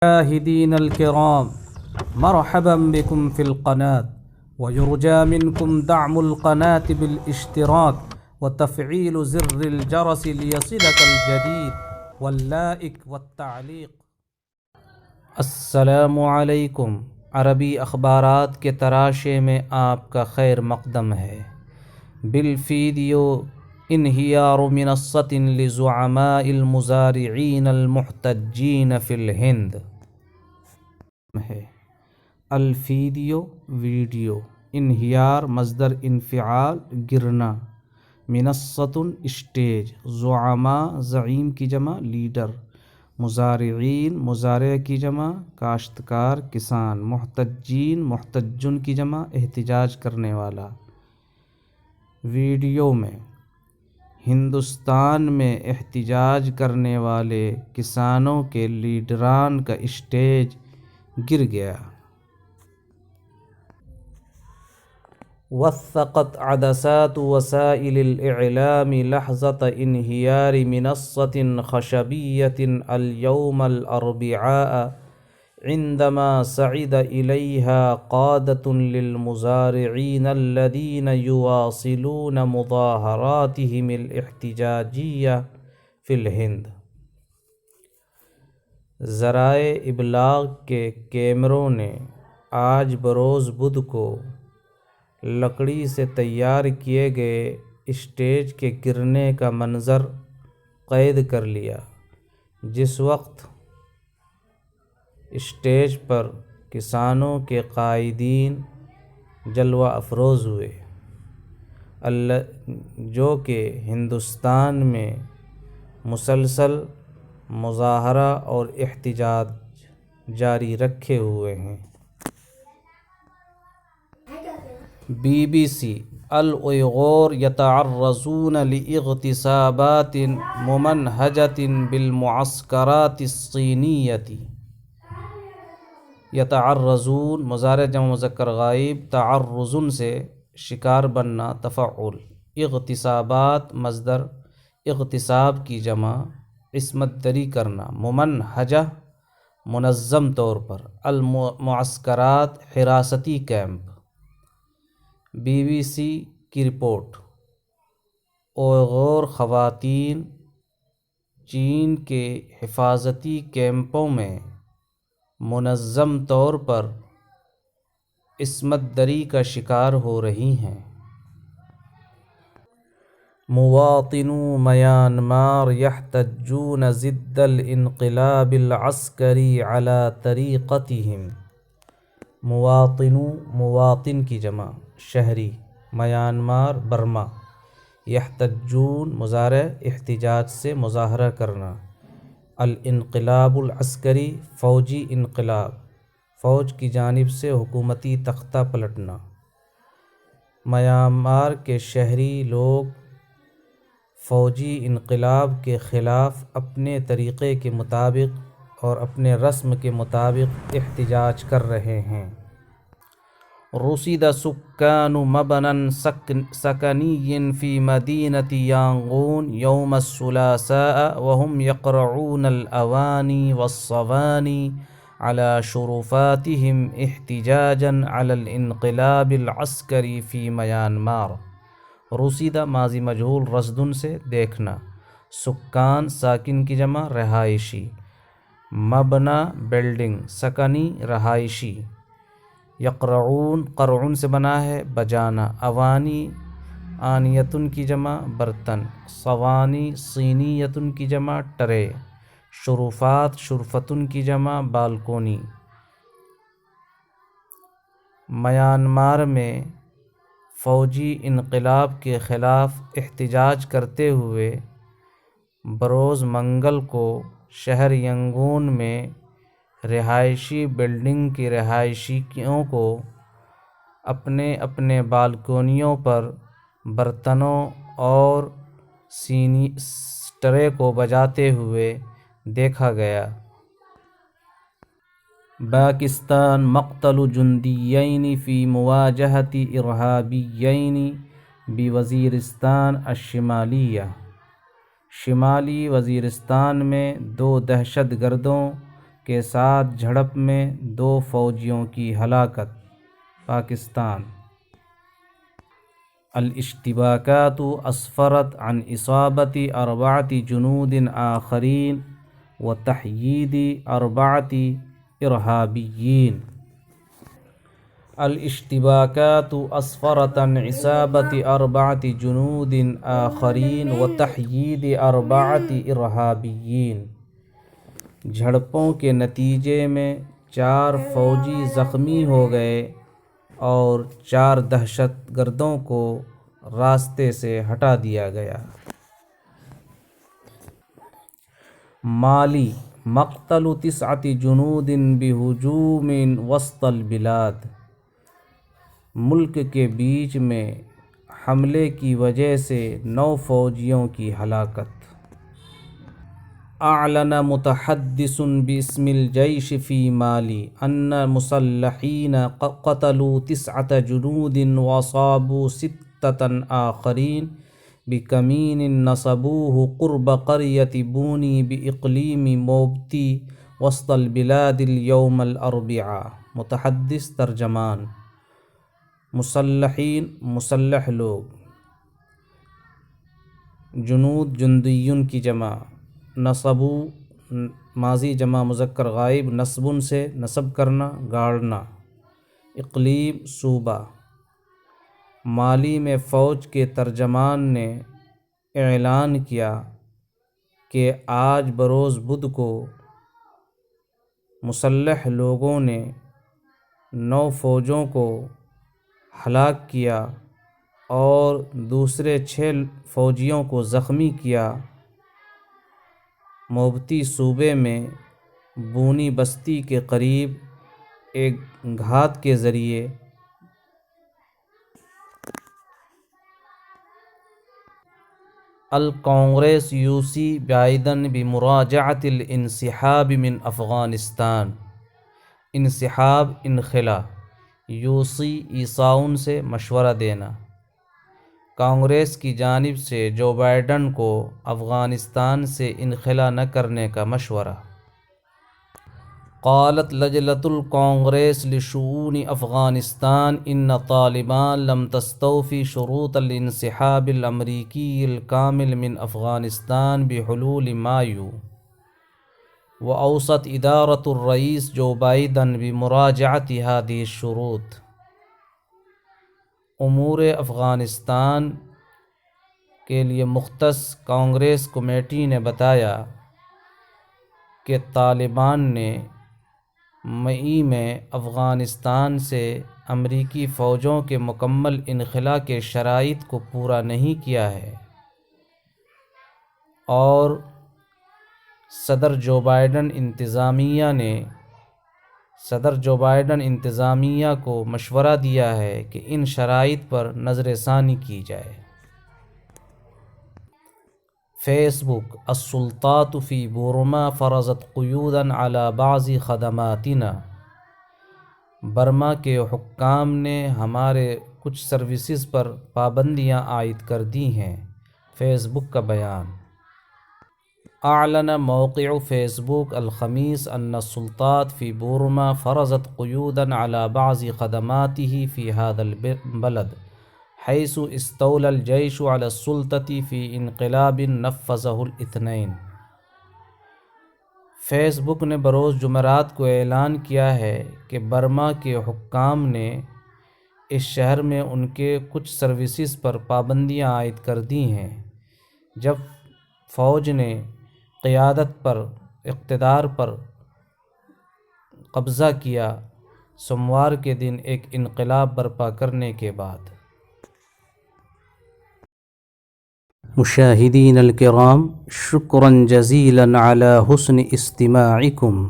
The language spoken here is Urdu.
مشاهدين الكرام، مرحبا بكم في القناة، ويرجى منكم دعم القناة بالاشتراك وتفعيل زر الجرس ليصلك الجديد واللائك والتعليق۔ السلام علیکم۔ عربی اخبارات کے تراشے میں آپ کا خیر مقدم ہے۔ بالفیدیو انہیار منصة لزعماء المزارعین المحتجین فی الہند ہے۔ الفیدیو ویڈیو، انہیار مصدر انفعال گرنا، منصة اسٹیج، زعماء زعیم کی جمع لیڈر، مزارعین مزارع کی جمع کاشتکار کسان، محتجین محتجن کی جمع احتجاج کرنے والا۔ ویڈیو میں ہندوستان میں احتجاج کرنے والے کسانوں کے لیڈران کا اسٹیج گر گیا۔ وثقت عدسات وسائل الإعلام لحظة انهيار منصة خشبية اليوم الأربعاء عندما صعد إليها قادة للمزارعين الذين يواصلون مظاهراتهم الاحتجاجية في الهند۔ ذرائع ابلاغ کے کیمروں نے آج بروز بدھ کو لکڑی سے تیار کیے گئے اسٹیج کے گرنے کا منظر قید کر لیا، جس وقت اسٹیج پر کسانوں کے قائدین جلوہ افروز ہوئے، جو کہ ہندوستان میں مسلسل مظاہرہ اور احتجاج جاری رکھے ہوئے ہیں۔ Be B C الأویغور یتعرضون لاغتصابات ممنہجة بالمعسکرات الصینیة۔ یتعرضون مضارع جمع مذکر غائب، تعرض سے شکار بننا تفعل، اغتصابات مصدر اغتصاب کی جمع عصمت دری کرنا، ممنہجہ منظم طور پر، المعسکرات حراستی کیمپ۔ بی بی سی کی رپورٹ، اویغور خواتین چین کے حفاظتی کیمپوں میں منظم طور پر عصمت دری کا شکار ہو رہی ہیں۔ مواطنو میانمار یحتجون ضد الانقلاب العسکری علی طریقتہم۔ مواطنو مواطن کی جمع شہری، میانمار برما، یحتجون مضارع احتجاج سے مظاہرہ کرنا، الانقلاب العسکری فوجی انقلاب، فوج کی جانب سے حکومتی تختہ پلٹنا۔ میانمار کے شہری لوگ فوجی انقلاب کے خلاف اپنے طریقے کے مطابق اور اپنے رسم کے مطابق احتجاج کر رہے ہیں۔ رصد سکان مبنى سكني في مدينة يانغون يوم الثلاثاء وهم يقرعون الأواني والصواني على شرفاتهم احتجاجا على الانقلاب العسكري في میانمار۔ رصد ماضی مجہول رصدن سے دیکھنا، سکان ساکن کی جمع رہائشی، مبنی بلڈنگ، سکنی رہائشی، یقرعون قرعن سے بنا ہے بجانا، اوانی آنیتن کی جمع برتن، صوانی صینیتن کی جمع ٹرے، شرفات شرفتن کی جمع بالکونی۔ میانمار میں فوجی انقلاب کے خلاف احتجاج کرتے ہوئے بروز منگل کو شہر ینگون میں رہائشی بلڈنگ کی رہائشیوں کو اپنے اپنے بالکونیوں پر برتنوں اور ٹرے کو بجاتے ہوئے دیکھا گیا۔ پاکستان مقتل جندیین فی مواجہۃ ارہابیین بوزیرستان الشمالیہ۔ شمالی وزیرستان میں دو دہشت گردوں کے ساتھ جھڑپ میں 2 فوجیوں کی ہلاکت۔ پاکستان۔ الاشتباکات اسفرت عن اصابت 4 جنود آخرین و تحیید 4 ارہابیین۔ الاشتباکات اسفرت عن اصابت 4 جنود آخرین و تحیید 4 ارہابیین۔ جھڑپوں کے نتیجے میں 4 فوجی زخمی ہو گئے اور 4 دہشت گردوں کو راستے سے ہٹا دیا گیا۔ مالی۔ مقتل 9 جنود بہجوم وسط البلاد۔ ملک کے بیچ میں حملے کی وجہ سے 9 فوجیوں کی ہلاکت۔ اعلن متحدث باسم الجیش فی مالی ان مسلحین قتلوا 9 جنود واصابوا 6 آخرین بکمین نصبوه قرب قریة بونی باقلیم موبتی وسط البلاد اليوم الاربعاء۔ متحدث ترجمان۔ مسلحین مسلح لوگ، جنود جندیون کی جمع، نصبو ماضی جمع مذکر غائب، نصبن سے نصب کرنا گاڑنا، اقلیم صوبہ۔ مالی میں فوج کے ترجمان نے اعلان کیا کہ آج بروز بدھ کو مسلح لوگوں نے 9 فوجوں کو ہلاک کیا اور دوسرے 6 فوجیوں کو زخمی کیا۔ موبتی صوبے میں بونی بستی کے قریب ایک گھات کے ذریعے الکانگریس یوسی بائیدن بمراجعة الانسحاب من افغانستان۔ انسحاب انخلا، یوسی عیساؤن سے مشورہ دینا۔ کانگریس کی جانب سے جو بائیڈن کو افغانستان سے انخلا نہ کرنے کا مشورہ۔ قالت لجنة الكونغرس لشؤون افغانستان ان طالبان لم تستوفي شروط الانسحاب الامریکی الكامل من افغانستان بحلول مايو، واوصت ادارة الرئيس جو بائیدن بمراجعة هذه الشروط۔ امور افغانستان کے لیے مختص کانگریس کمیٹی نے بتایا کہ طالبان نے مئی میں افغانستان سے امریکی فوجوں کے مکمل انخلا کے شرائط کو پورا نہیں کیا ہے اور صدر جو بائیڈن انتظامیہ کو مشورہ دیا ہے کہ ان شرائط پر نظر ثانی کی جائے۔ فیس بک۔ السلطات فی بورما فرضت قیودا علی بعض خدماتنا۔ برما کے حکام نے ہمارے کچھ سروسز پر پابندیاں عائد کر دی ہیں۔ فیس بک کا بیان۔ اعلن موقع فیس بک الخمیس ان السلطات في بورما فرضت قيودا على بعض خدماته في هذا البلد حيث استولى الجيش على السلطة في انقلاب نفذه الاثنين۔ فیس بک نے بروز جمعرات کو اعلان کیا ہے کہ برما کے حکام نے اس شہر میں ان کے کچھ سروسز پر پابندیاں عائد کر دی ہیں جب فوج نے قیادت پر اقتدار پر قبضہ کیا سوموار کے دن ایک انقلاب برپا کرنے کے بعد۔ مشاہدین الکرام، شکراً جزیلاً علی حسن استماعکم۔